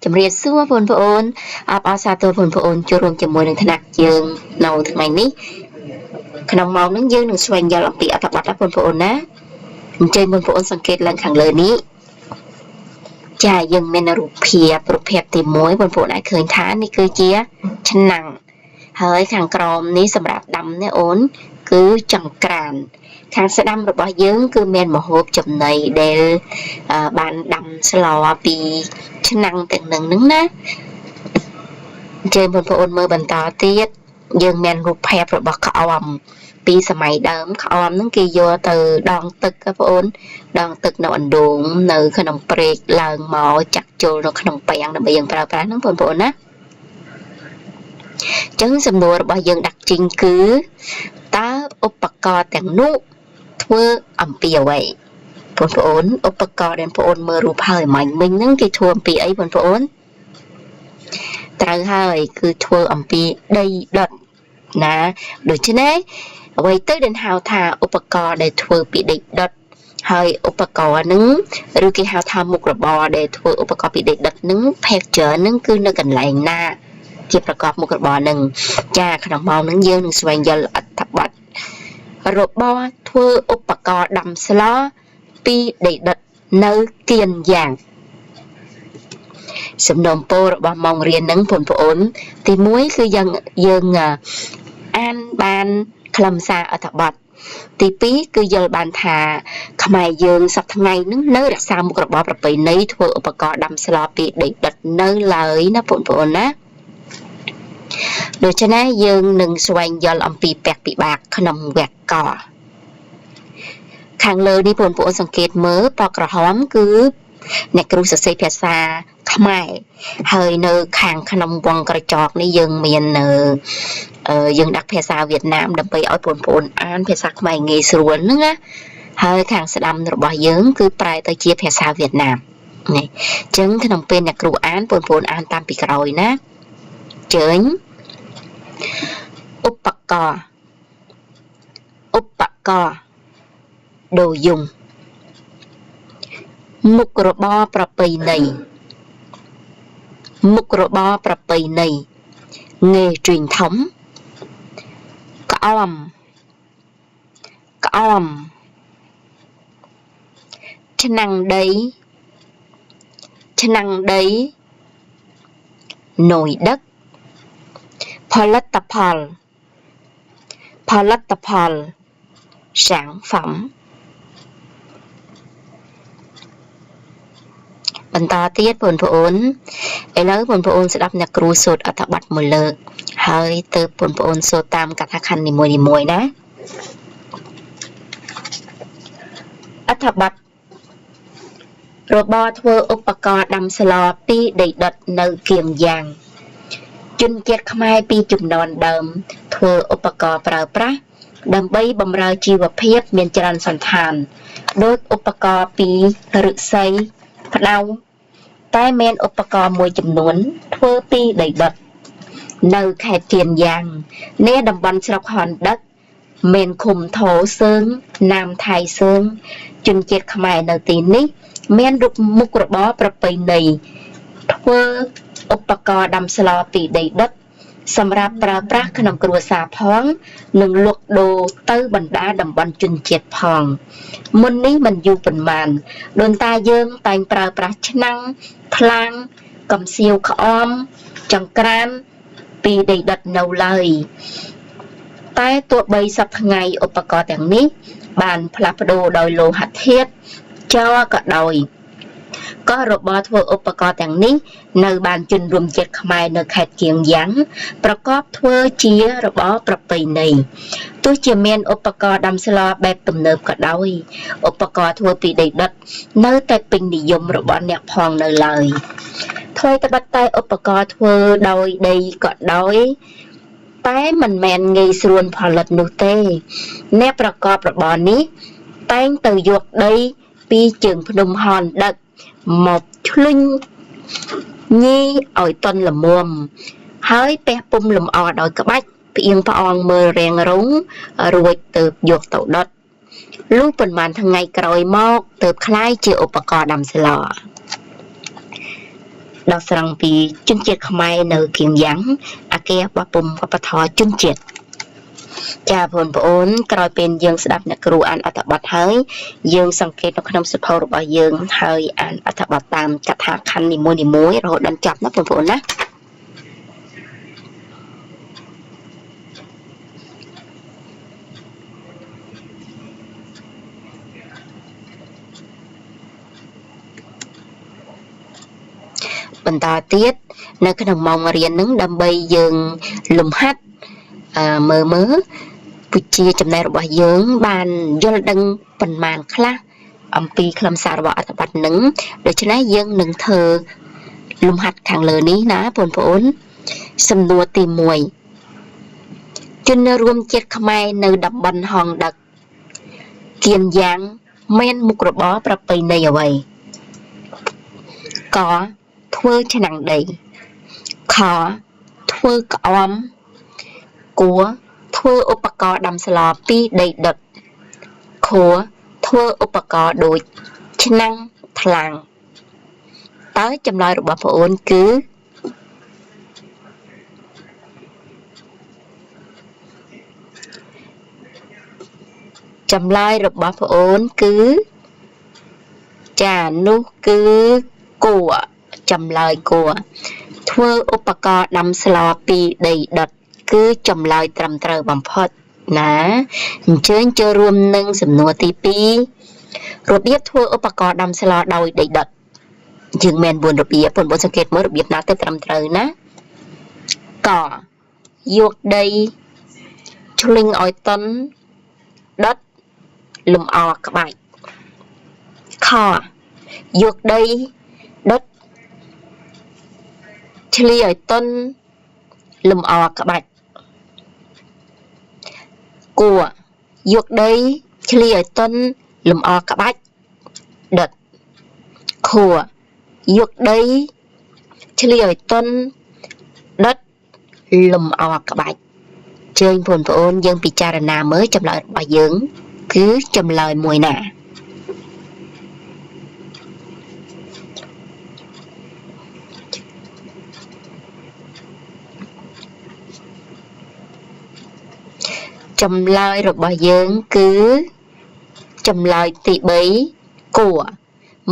Chấm riết xua phồn phồn áo xa tôi phồn phồn cho rùm chấm môi nâng thân ạc dương nâu thằng này ní khăn màu nâng dương nâng xoay giờ lọc bị áp bạc phồn phồn á chơi phồn phồnสังเกต lần khẳng lời ní chà dương men rụp hiệp tìm mối phồn phồn ai khởi thá ní cơ chia chân nặng hơi khẳng còm ní sầm rạp đầm ní ốn cứ chẳng cản khang sẽ đâm được bao dưỡng cứ men một hộp chùm này để bạn đâm sẽ lò vì chức năng từng nâng nứng ná chơi một ôn mơ bần tỏ tiết dương men hộp hẹp rồi bọc khảo ẩm vì sơ mày đớm khảo ẩm nâng kỳ vô từ đòn tực các ôn đòn tực nó ẩn đúng nữ khả nông break lần mỏ chặt chô nó khả nông bèn nó bây giờ bảo phá nâng phồn á chứng xâm đùa bao giờ đặt trình cứ ta ốp bạc co tàng nụ thưa ẩm bì ở vậy phồn phồn ốp bạc co đến phồn mơ rụp hơi mạnh mình nâng cái thua ẩm bì ấy phồn phồn ta hơi cứ thua ẩm bì đây đợt nà được chứ nế vậy tới đến hào thà ốp bạc co để thua bị địch đợt hơi ốp bạc co nâng rồi cái hào thà một bò để thua ốp bạc co bị địch đợt nâng phép chở nâng cứ nó gần lại nà chỉประกอบ một bò nâng cha khả năng màu nâng dương nâng xoay giờ là thập bạch rồi bò thua ốp bạc co đầm slot pi để đợt nơi tiền giang sầm nồng po rồi bò mong riêng nâng phồn phồn thì muốiคือdương an ban khlam xa ở thập bạch thì píคือgiờ bàn thà khmai dương sắp tháng ngày nâng nơi đặt xa một bòประเพณีthua ốp bạc co đầm slot pi để đợt nơi lời nó phồn phồn áโดยฉะนั้นយើងនឹងស្វែងយល់អំពីពាក្យពិបាកក្នុងវគ្គកខាងលើនេះបងប្អូនសង្កេតមើលពណ៌ក្រហមគឺអ្នកគ្រូសរសេរភាសាខ្មែរហើយនៅខាងក្នុងវងក្រចកនេះយើងមានយើងដាក់ភាសាវៀតណាមដើម្បីឲ្យបងប្អូនអានភាសាខ្មែរងាយស្រួលហ្នឹងណាហើយខាងស្ដាំរបស់យើងគឺប្រែទៅជាភាសាវៀតណាមនេះអញ្ចឹងក្នុងពេលអ្នកគ្រូអានបងប្អូនអានតាមពីក្រោយណាជើញឧបករណ៍đồ dùng មុខរបរប្រពៃណី nghề truyền thống ក្អម ឆ្នាំងដី nồi đất ផលិតផល sản phẩm បន្តទៀតបងប្អូនឥឡូវបងប្អូនស្ដាប់អ្នកគ្រូសូត្រអត្ថបទមួយលើកហើយទៅបងប្អូនសូត្រតាមកថាខណ្ឌនីមួយៗណាអត្ថបទរបរធ្វើឧបករណ៍ដាំស្លពីដីដុតនៅគៀមយ៉ាងជនជាតិខ្មែរពីជំនាន់ដើមធ្វើឧបករណ៍ប្រើប្រាស់ដើម្បីបម្រើជីវភាពមានច្រើនសន្តានដោយឧបករណ៍ពីឫស្សីផ្ដៅតែមានឧបករណ៍មួយចំនួនធ្វើពីដីដុតនៅខេត្តគៀនយ៉ាងនៃតំបន់ស្រុកហនដឹកមានឃុំថោសើងណាមថៃសើងជនជាតិខ្មែរនៅទីនេះមានរូបមុខរបរប្រពៃណីធ្វើឧបករណ៍ដាំស្លពីដីដុតសម្រាប់ប្រើប្រាស់ក្នុងគ្រួសារផងនិងលក់ដូរទៅបណ្ដាតំបន់ជនជាតិផងមុននេះមិនយូរប៉ុន្មានដូនតាយើងតែងប្រើប្រាស់ឆ្នាំងថ្លាងកំសៀវក្អមចង្ក្រានពីដីដុតនៅឡើយតែទោះបីសប្តាហ៍ថ្ងៃឧបករណ៍ទាំងនេះបានផ្លាស់ប្ដូរដោយលោហៈធាតុចោលក៏ដោយក៏របរធ្វើឧបករណ៍ទាំងនេះនៅបានជនរួមជាតិខ្មែរនៅខេត្តគៀងយ៉ាងប្រកបធ្វើជារបរប្រពៃណីទោះជាមានឧបករណ៍ដាំស្លបែបទំនើបក៏ដោយឧបករណ៍ធ្វើពីដីដុតនៅតែពេញនិយមរបស់អ្នកផងនៅឡើយថ្មីត្បិតតែឧបករណ៍ធ្វើដោយដីក៏ដោយតែមិនមែនងាយស្រួលផលិតនោះទេអ្នកប្រកបរបរនេះតែងទៅយកដីពីជើងភ្នំហនដឹកមកឆ្លុញញីឲ្យតន់ល្មមហើយពះពុំលម្អដោយក្បាច់ផ្អៀងផ្អងមើលរាងរងរួចទៅយកទៅដុតលុះប៉ុន្មានថ្ងៃក្រោយមកទើបคล้ายជាឧបករណ៍ដាំស្ល đọc rằng vì chân chết khmai nơi kiềng dáng à kia bà bùm và bà thọ chân chết cha vốn vốn coi bên dương sẽ đạp nạc rù ăn ở tập bát hơi dương sang kết nó không sụp hầuរបស់យើងហើយអានអត្ថបទតាមកថាខណ្ឌនីមួយៗរហូតដល់ចប់ណាបងប្អូនណាបន្តទៀតនៅក្នុងម៉ោងរៀននឹងដើម្បីយើងលំហាត់មើលវិជ្ជាចំណេះរបស់យើងបានយល់ដឹងប៉ុន្មានខ្លះអំពីខ្លឹមសាររបស់អត្ថបទនឹងដូច្នេះយើងនឹងធ្វើលំហាត់ខាងលើនេះណាបងប្អូនសំណួរទី1ជនរួមជាតិខ្មែរនៅតំបន់ហងដឹកគៀនយ៉ាងមានមុខរបរប្រពៃណីអ្វីកធ្វើឆ្នាំងដីខធ្វើក្អមគួធ្វើឧបករណ៍ដាំស្លពីដីដុតខធ្វើឧបករណ៍ដូចឆ្នាំងថ្លាំងតើចម្លើយរបស់បងអូនគឺចម្លើយរបស់បងអូនគឺចានោះគឺគួចម្លើយគួធ្វើឧបករណ៍ដាំស្លពីដីដុតគឺចម្លើយត្រឹមត្រូវបំផុតណាអញ្ជើញចូលរួមនឹងសំណួរទី2របៀបធ្វើឧបករណ៍ដាំស្លដោយដីដុតយើងមាន4របៀបបងប្អូនសង្កេតមើលរបៀបណាទៅត្រឹមត្រូវណាកយកដីឆ្លីងឲ្យទន់ដុតលំអក្បាច់ខយកដីដុតឆ្លីឲ្យទន់លំអក្បាច់គួយកដីឆ្លីឲ្យទន់លំអក្បាច់ដុតខួយកដីឆ្លីឲ្យទន់ដុតលំអក្បាច់ជើញបងប្អូនយើងពិចារណាមើលចម្លើយរបស់យើងគឺចម្លើយមួយណាចម្លើយរបស់យើងគឺចម្លើយទី3គួ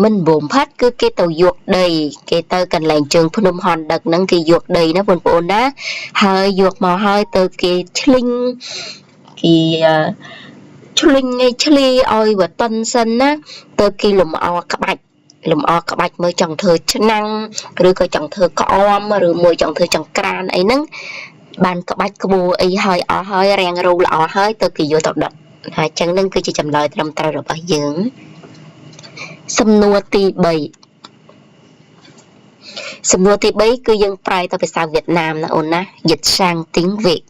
មិនបំផាត់គឺគេទៅយកដីគេទៅកន្លែងជើងភ្នំហនដឹកហ្នឹងគេយកដីណាបងប្អូនណាហើយយកមកហើយទៅគេឆ្លីងគេឆ្លីងឲ្យឆ្លីឲ្យវតុនសិនណាទៅគេលំអក្បាច់មើលចង់ធ្វើឆ្នាំងឬក៏ចង់ធ្វើក្អមឬមួយចង់ធ្វើចង្ក្រានអីហ្នឹងបានក្បាច់ក្បួរអីហើយអស់ហើយរាងរូវល្អហើយទៅគេយកទៅដុតហើយចឹងនឹងគឺជាចម្លើយត្រឹមត្រូវរបស់យើងសំណួរទី3គឺយើងប្រែទៅភាសាវៀតណាមណាអូនណាយិតសាំងទីងវេក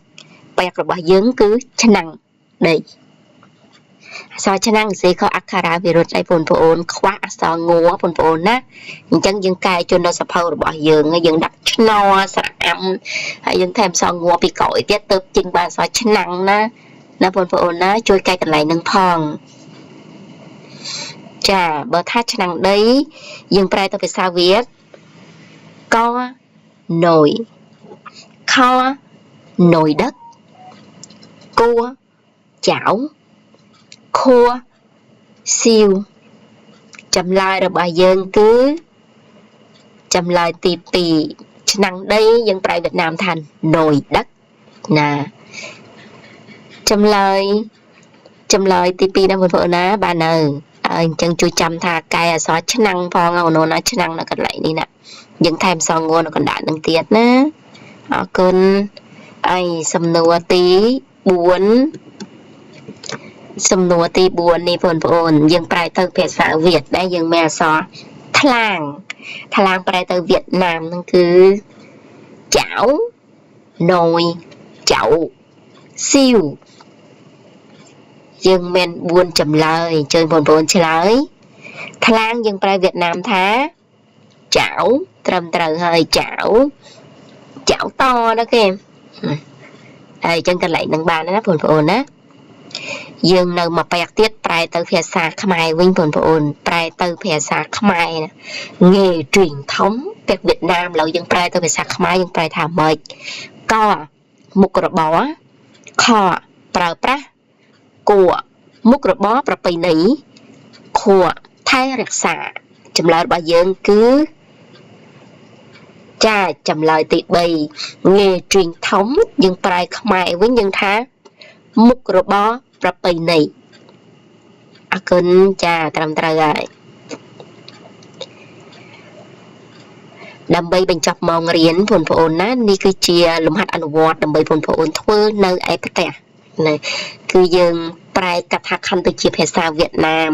បែបរបស់យើងគឺឆ្នាំងដីអក្សរឆ្នាំងសេខអក្ខរាវិរុទ្ធឲ្យបងប្អូនខ្វះអក្សรงัวបងប្អូនណាអញ្ចឹងយើងកែជូនដល់សភៅរបស់យើងហើយយើងដាក់ឆ្នោស្រអាំហើយយើងថែមអក្សรงัวពីក្រោយទៀតទៅចេញបានអក្សរឆ្នាំងណាបងប្អូនណាជួយកែកន្លែងនឹងផងចាបើថាឆ្នាំងដីយើងប្រែទៅភាសាវៀតកណយខណយដឹកគួចៅខួស៊ីវចម្លើយរបស់យើងគឺចម្លើយទី2ឆ្នាំងដីយើងប្រែវៀតណាមថាណយដឹកណាចម្លើយទី2ណាបងប្អូនណាបាននៅអញ្ចឹងជួយចាំថាកែអក្សរឆ្នាំងផងអូនណាឆ្នាំងនៅកន្លែងនេះណាយើងថែមសងងនៅកណ្ដាលនឹងទៀតណាអរគុណហើយសំណួរទី4នេះបងប្អូនយើងប្រែទៅភាសាវៀតដែរយើងមានអក្សរថ្លាងប្រែទៅវៀតណាមហ្នឹងគឺចៅណយចៅស៊ីវយើងមាន4ចម្លើយជួយបងប្អូនឆ្លើយថ្លាងយើងប្រែវៀតណាមថាចៅត្រឹមត្រូវហើយចៅតណាគេហើយចឹងកន្លែងនឹងបានណាបងប្អូនណាយើងនៅមកបែកទៀតប្រែទៅភាសាខ្មែរវិញបងប្អូនប្រែទៅភាសាខ្មែរណាងាយទ្រីងធំ ពាក្យវៀតណាមឥឡូវយើងប្រែទៅភាសាខ្មែរយើងប្រែថាម៉េចកមុខរបរខប្រើប្រាស់គួមុខរបរប្រពៃណីខថែរក្សាចម្លើយរបស់យើងគឺចាចម្លើយទី3ងាយទ្រីងធំយើងប្រែខ្មែរវិញយើងថាមុខរបរប្រពៃណីអរគុណចាត្រឹមត្រូវហើយដើម្បីបញ្ចប់ម៉ោងរៀនបងប្អូនណានេះគឺជាលំហាត់អនុវត្តដើម្បីបងប្អូនធ្វើនៅឯផ្ទះណាគឺយើងប្រែកថាខណ្ឌទៅជាភាសាវៀតណាម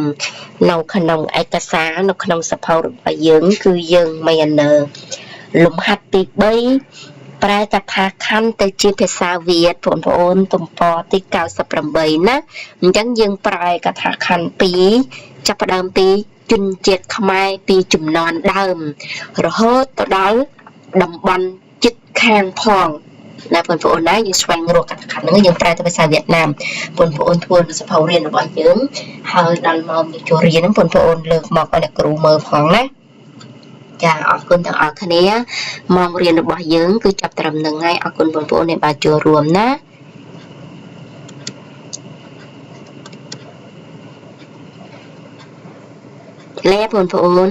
នៅក្នុងឯកសារនៅក្នុងសភៅរបស់យើងគឺយើងមាននៅលំហាត់ទី3ប្រែកថាខណ្ឌទៅជាភាសាវៀតបងប្អូនទំព័រទី98ណាអញ្ចឹងយើងប្រែកថាខណ្ឌ2ចាប់ផ្ដើមពីជនជាតិខ្មែរពីជំនាន់ដើមរហូតទៅដល់តំបន់ជិតខាងផងណាបងប្អូនណាយើងស្វែងរកកថាខណ្ឌហ្នឹងយើងប្រែទៅភាសាវៀតណាមបងប្អូនធ្វើសភៅរៀនរបស់យើងហើយដល់ម៉ោងចូលរៀនហ្នឹងបងប្អូនលើកមកឲ្យអ្នកគ្រូមើលផងណាចាអរគុណទាំងអស់គ្នាម៉ោងរៀនរបស់យើងគឺចាប់ត្រឹមហ្នឹងហើយអរគុណបងប្អូនដែលបានចូលរួមណាលែបងប្អូន